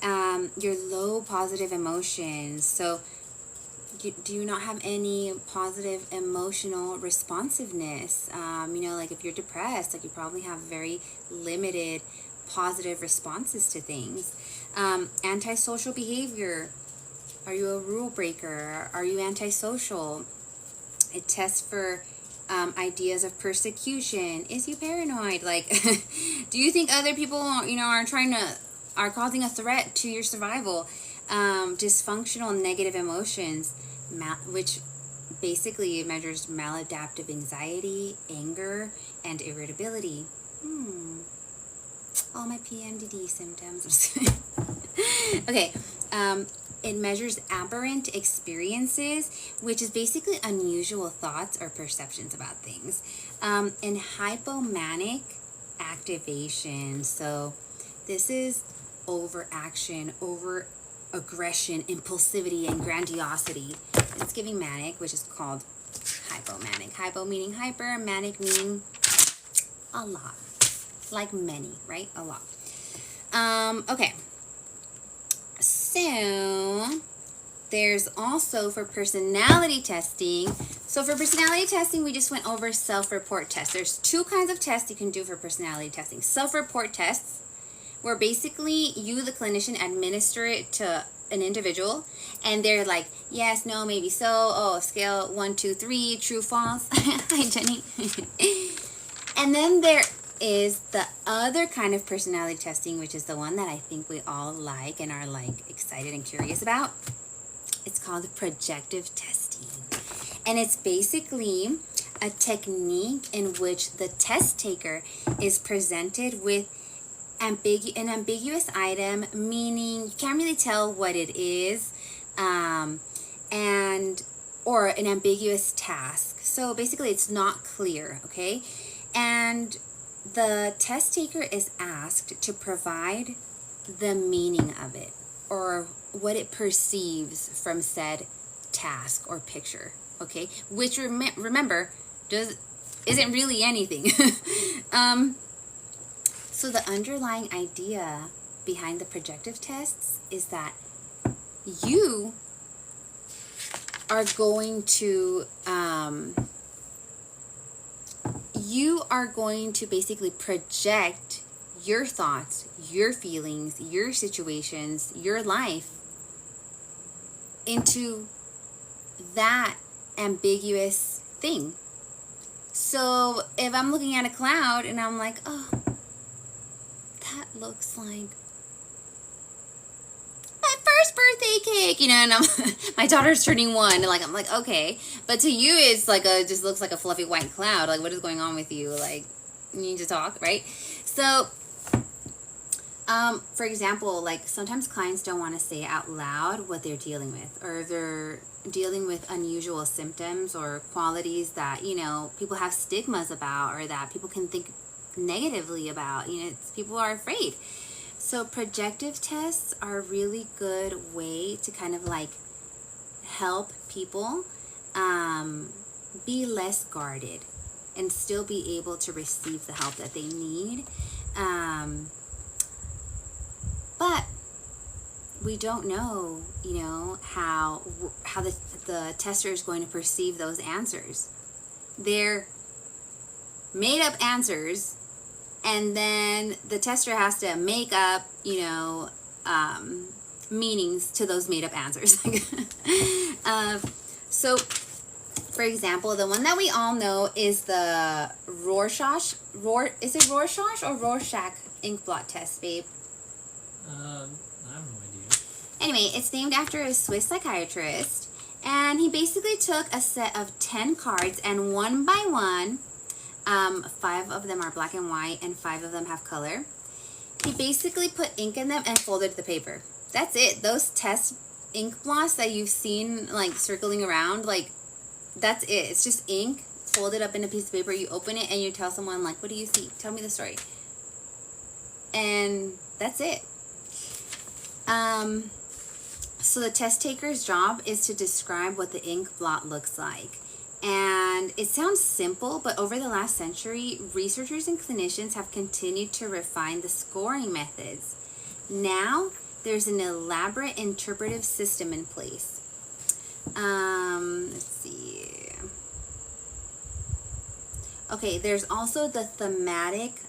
Your low positive emotions. So do you not have any positive emotional responsiveness? Like if you're depressed, like you probably have very limited positive responses to things. Antisocial behavior. Are you a rule breaker? Are you antisocial? It tests for ideas of persecution. Is you paranoid? Like, do you think other people, are causing a threat to your survival? Dysfunctional negative emotions, which basically measures maladaptive anxiety, anger, and irritability. All my PMDD symptoms. Okay. It measures aberrant experiences, which is basically unusual thoughts or perceptions about things. And hypomanic activation. So this is overaction, over-aggression, impulsivity, and grandiosity. It's giving manic, which is called hypomanic. Hypo meaning hyper, manic meaning a lot. Like many, right? A lot. Okay. So there's also for personality testing. So for personality testing, we just went over self-report tests. There's 2 kinds of tests you can do for personality testing. Self-report tests, where basically you, the clinician, administer it to an individual, and they're like, yes, no, maybe so. Oh, scale 1, 2, 3, true, false. Hi, Jenny. And then there is the other kind of personality testing, which is the one that I think we all like and are like excited and curious about. It's called projective testing. And it's basically a technique in which the test taker is presented with an ambiguous item, meaning you can't really tell what it is, or an ambiguous task. So basically it's not clear, okay? And the test taker is asked to provide the meaning of it, or what it perceives from said task or picture, okay? Which remember isn't really anything. So the underlying idea behind the projective tests is that you are going to basically project your thoughts, your feelings, your situations, your life into that ambiguous thing. So if I'm looking at a cloud and I'm like, oh, that looks like my first birthday cake, and my daughter's turning 1, and I'm like, okay, but to you it's like just looks like a fluffy white cloud. Like, what is going on with you? Like, you need to talk, right? So for example, like sometimes clients don't want to say out loud what they're dealing with, or they're dealing with unusual symptoms or qualities that people have stigmas about, or that people can think negatively about. People are afraid. So projective tests are a really good way to kind of like help people be less guarded, and still be able to receive the help that they need. But we don't know, you know, how the tester is going to perceive those answers. They're made up answers, and then the tester has to make up, you know, meanings to those made up answers. So, for example, the one that we all know is the Rorschach. Is it Rorschach or Rorschach ink blot test, babe? I have no idea. Anyway, it's named after a Swiss psychiatrist, and he basically took a set of 10 cards, and one by one, 5 of them are black and white, and 5 of them have color. He basically put ink in them and folded the paper. That's it. Those test ink blots that you've seen, like, circling around, like, that's it. It's just ink folded up in a piece of paper. You open it and you tell someone, like, what do you see? Tell me the story. And that's it. So the test taker's job is to describe what the ink blot looks like. And it sounds simple, but over the last century, researchers and clinicians have continued to refine the scoring methods. Now, there's an elaborate interpretive system in place. Let's see. Okay, there's also the thematic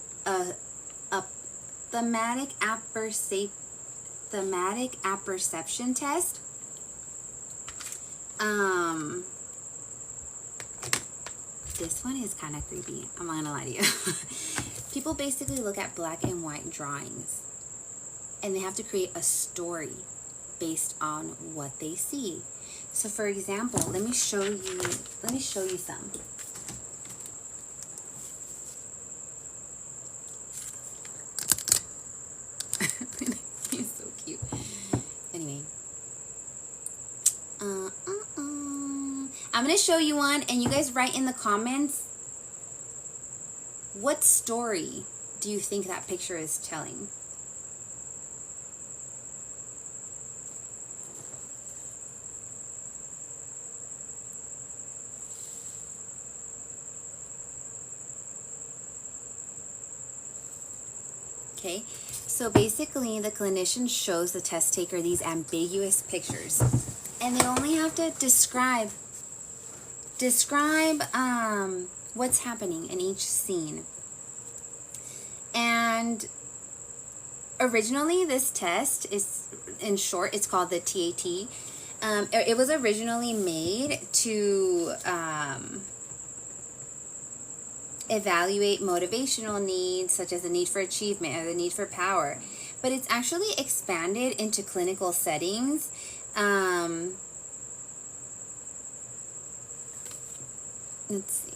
apperception test. This one is kind of creepy. I'm not gonna lie to you. People basically look at black and white drawings, and they have to create a story based on what they see. So, for example, let me show you some. He's so cute. Anyway. I'm going to show you one, and you guys write in the comments, what story do you think that picture is telling? Okay, so basically the clinician shows the test taker these ambiguous pictures, and they only have to describe what's happening in each scene. And originally this test is, in short, it's called the TAT. It was originally made to evaluate motivational needs, such as the need for achievement or the need for power, but it's actually expanded into clinical settings. Let's see.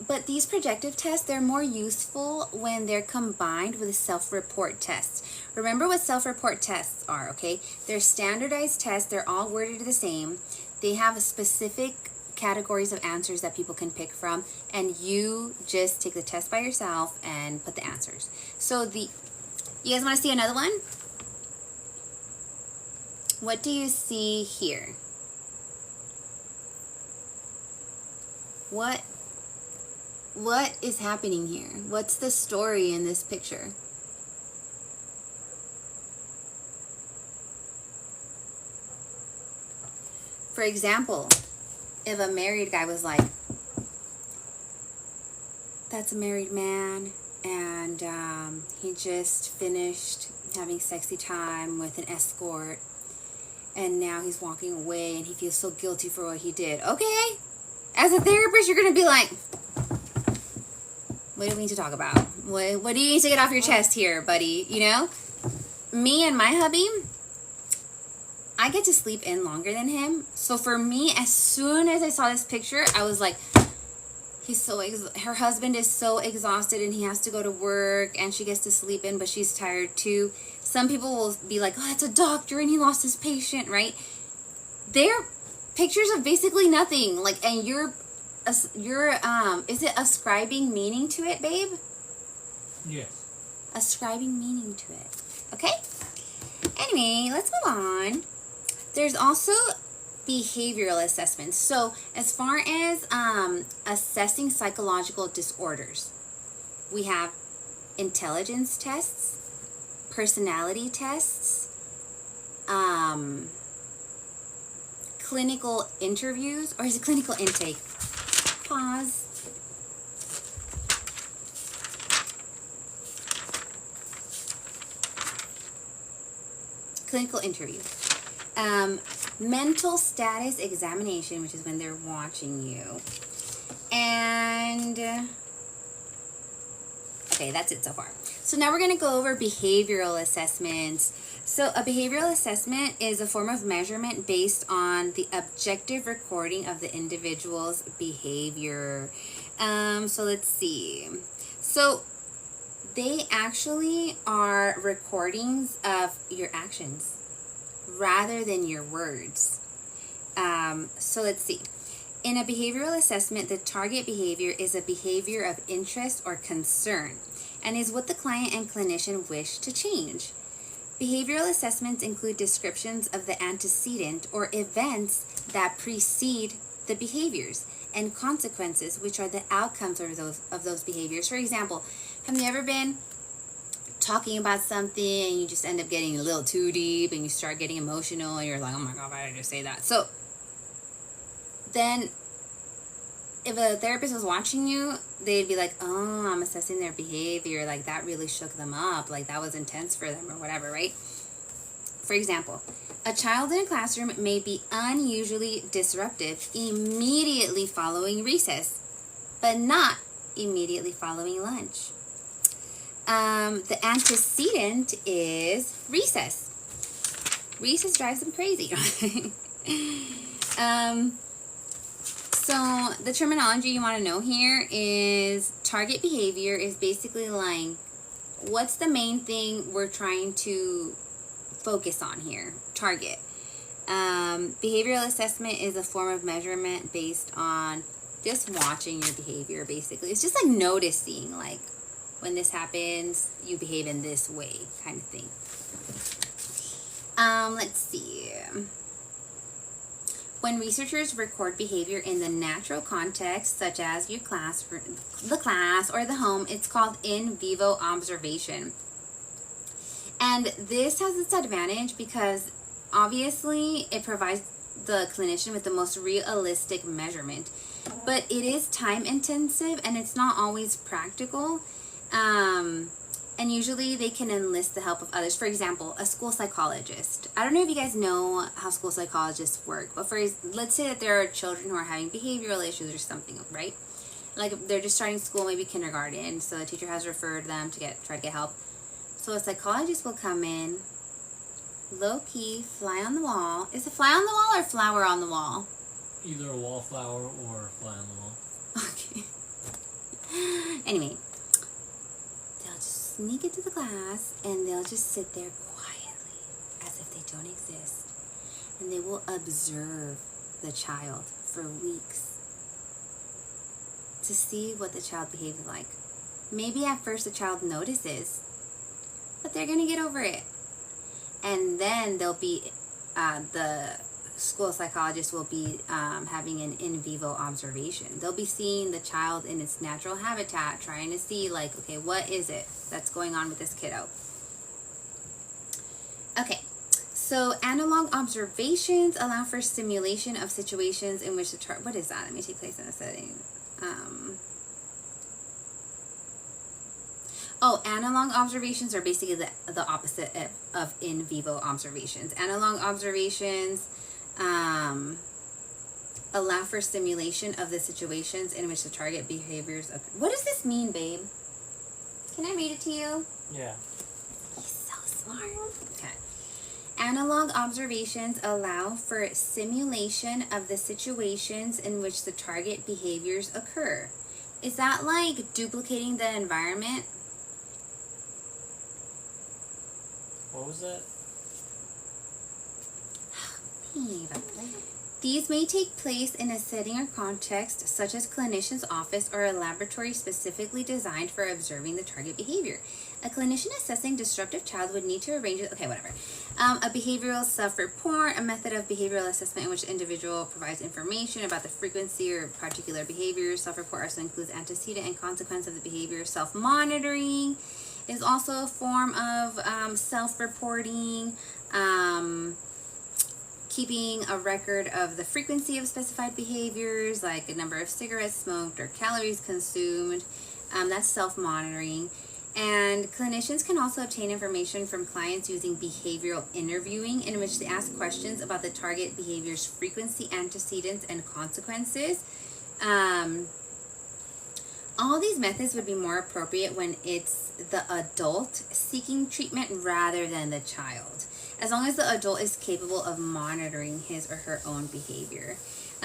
But these projective tests, they're more useful when they're combined with self-report tests. Remember what self-report tests are, okay? They're standardized tests. They're all worded the same. They have a specific categories of answers that people can pick from, and you just take the test by yourself and put the answers. So you guys want to see another one? What do you see here? What is happening here? What's the story in this picture? For example, if a married guy was like, that's a married man, and he just finished having sexy time with an escort, and now he's walking away and he feels so guilty for what he did. Okay, as a therapist, you're gonna be like, what do we need to talk about? What do you need to get off your chest here, buddy? You know, me and my hubby, I get to sleep in longer than him. So for me, as soon as I saw this picture, I was like, her husband is so exhausted and he has to go to work, and she gets to sleep in, but she's tired too. Some people will be like, oh, it's a doctor and he lost his patient, right? They're pictures of basically nothing. Like, and you're is it ascribing meaning to it, babe? Yes. Ascribing meaning to it. Okay? Anyway, let's move on. There's also behavioral assessments. So as far as assessing psychological disorders, we have intelligence tests, personality tests, clinical interviews, or is it clinical intake? Pause. Clinical interview. Mental status examination, which is when they're watching you. And okay, that's it so far. So now we're going to go over behavioral assessments. So a behavioral assessment is a form of measurement based on the objective recording of the individual's behavior. So let's see. So they actually are recordings of your actions rather than your words. So let's see. In a behavioral assessment, the target behavior is a behavior of interest or concern and is what the client and clinician wish to change. Behavioral assessments include descriptions of the antecedent or events that precede the behaviors and consequences, which are the outcomes of those behaviors. For example, have you ever been talking about something and you just end up getting a little too deep and you start getting emotional and you're like, oh my God, why did I just say that? So then if a therapist was watching you, they'd be like, oh, I'm assessing their behavior. Like that really shook them up. Like that was intense for them or whatever, right? For example, a child in a classroom may be unusually disruptive immediately following recess, but not immediately following lunch. The antecedent is recess. Recess drives them crazy. So the terminology you want to know here is target behavior is basically like, what's the main thing we're trying to focus on here? Target. Behavioral assessment is a form of measurement based on just watching your behavior, basically. It's just like noticing, like, when this happens, you behave in this way, kind of thing. Let's see. When researchers record behavior in the natural context, such as your class, the class, or the home, it's called in vivo observation. And this has its advantage because obviously it provides the clinician with the most realistic measurement. But it is time intensive and it's not always practical. And usually they can enlist the help of others. For example, a school psychologist. I don't know if you guys know how school psychologists work, but let's say that there are children who are having behavioral issues or something, right? Like they're just starting school, maybe kindergarten, so the teacher has referred them to try to get help. So a psychologist will come in, low-key, fly on the wall. Is it fly on the wall or flower on the wall? Either a wallflower or a fly on the wall. Okay. Anyway. Sneak into the class and they'll just sit there quietly as if they don't exist, and they will observe the child for weeks to see what the child behaves like. Maybe at first the child notices, but they're gonna get over it, and then they'll be the school psychologist will be having an in vivo observation. They'll be seeing the child in its natural habitat, trying to see, like, okay, what is it that's going on with this kiddo? Okay, so analog observations allow for simulation of situations in which the what is that? Let me take place in a setting. Analog observations are basically the opposite of in vivo observations. Analog observations allow for simulation of the situations in which the target behaviors occur. What does this mean, babe? Can I read it to you? Yeah. He's so smart. Okay. Analog observations allow for simulation of the situations in which the target behaviors occur. Is that like duplicating the environment? What was that? These may take place in a setting or context such as clinician's office or a laboratory specifically designed for observing the target behavior. A clinician assessing disruptive child would need to arrange it. Okay, whatever. A behavioral self-report, a method of behavioral assessment in which the individual provides information about the frequency or particular behavior. Self-report also includes antecedent and consequence of the behavior. Self-monitoring is also a form of self-reporting. Keeping a record of the frequency of specified behaviors, like a number of cigarettes smoked or calories consumed. That's self-monitoring. And clinicians can also obtain information from clients using behavioral interviewing, in which they ask questions about the target behavior's frequency, antecedents, and consequences. All these methods would be more appropriate when it's the adult seeking treatment rather than the child, as long as the adult is capable of monitoring his or her own behavior.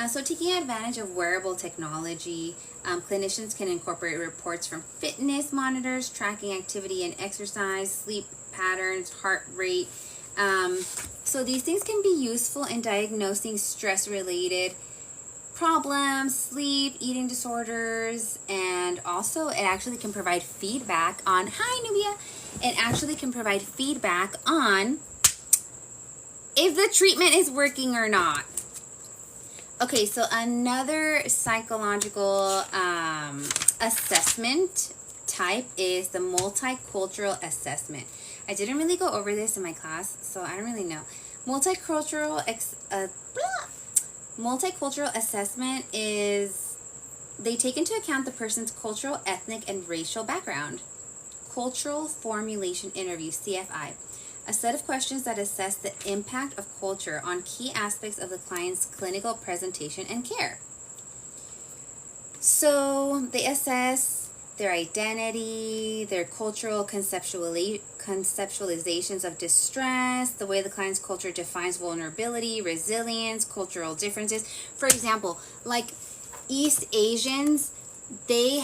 So taking advantage of wearable technology, clinicians can incorporate reports from fitness monitors, tracking activity and exercise, sleep patterns, heart rate. So these things can be useful in diagnosing stress-related problems, sleep, eating disorders, and also it actually can provide feedback on, hi Nubia, it actually can provide feedback on if the treatment is working or not. Okay, so another psychological assessment type is the multicultural assessment. I didn't really go over this in my class, so I don't really know. Multicultural assessment is, they take into account the person's cultural, ethnic, and racial background. Cultural formulation interview, CFI. A set of questions that assess the impact of culture on key aspects of the client's clinical presentation and care. So they assess their identity, their cultural conceptualizations of distress, the way the client's culture defines vulnerability, resilience, cultural differences. For example, like East Asians, they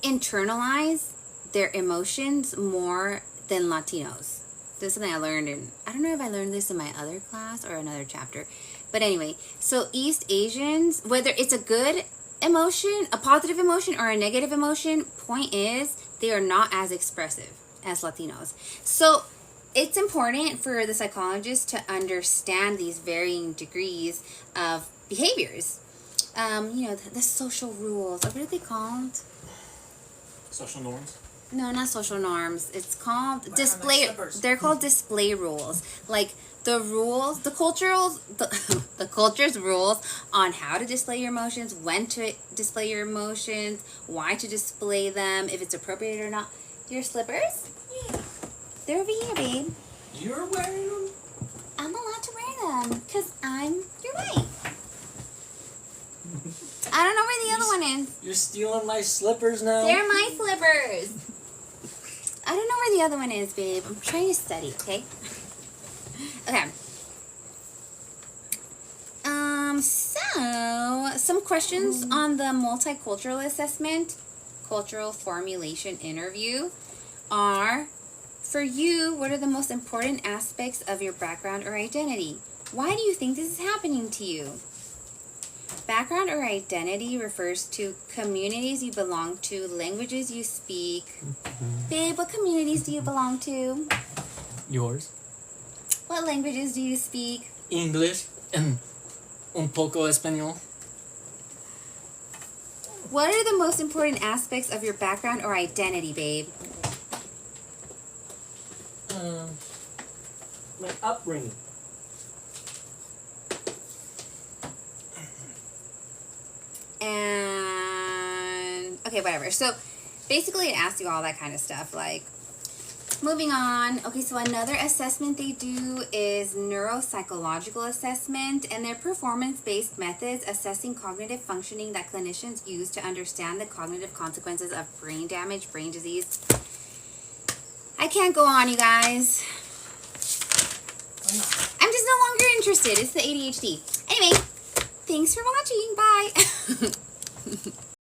internalize their emotions more than Latinos. This is something I learned I don't know if I learned this in my other class or another chapter. But anyway, so East Asians, whether it's a good emotion, a positive emotion, or a negative emotion, point is they are not as expressive as Latinos. So it's important for the psychologist to understand these varying degrees of behaviors. The social rules. What are they called? Social norms? No, not social norms. It's called display. They're called display rules. Like the rules, the culture's rules on how to display your emotions, when to display your emotions, why to display them, if it's appropriate or not. Your slippers? Yeah. They're over here, babe. You're wearing them? I'm allowed to wear them because you're right. I don't know where the other one is. You're stealing my slippers now? They're my slippers. I don't know where the other one is, babe. I'm trying to study, okay? Okay. So some questions on the multicultural assessment, cultural formulation interview are, for you, what are the most important aspects of your background or identity? Why do you think this is happening to you? Background or identity refers to communities you belong to, languages you speak. Babe, what communities do you belong to? Yours? What languages do you speak? English and un poco español. What are the most important aspects of your background or identity, babe? My upbringing. And okay, whatever. So basically it asks you all that kind of stuff. Like, moving on. Okay, so another assessment they do is neuropsychological assessment, and they're performance-based methods assessing cognitive functioning that clinicians use to understand the cognitive consequences of brain damage, brain disease. I can't go on, you guys. I'm just no longer interested. It's the ADHD. Anyway, thanks for watching. Bye.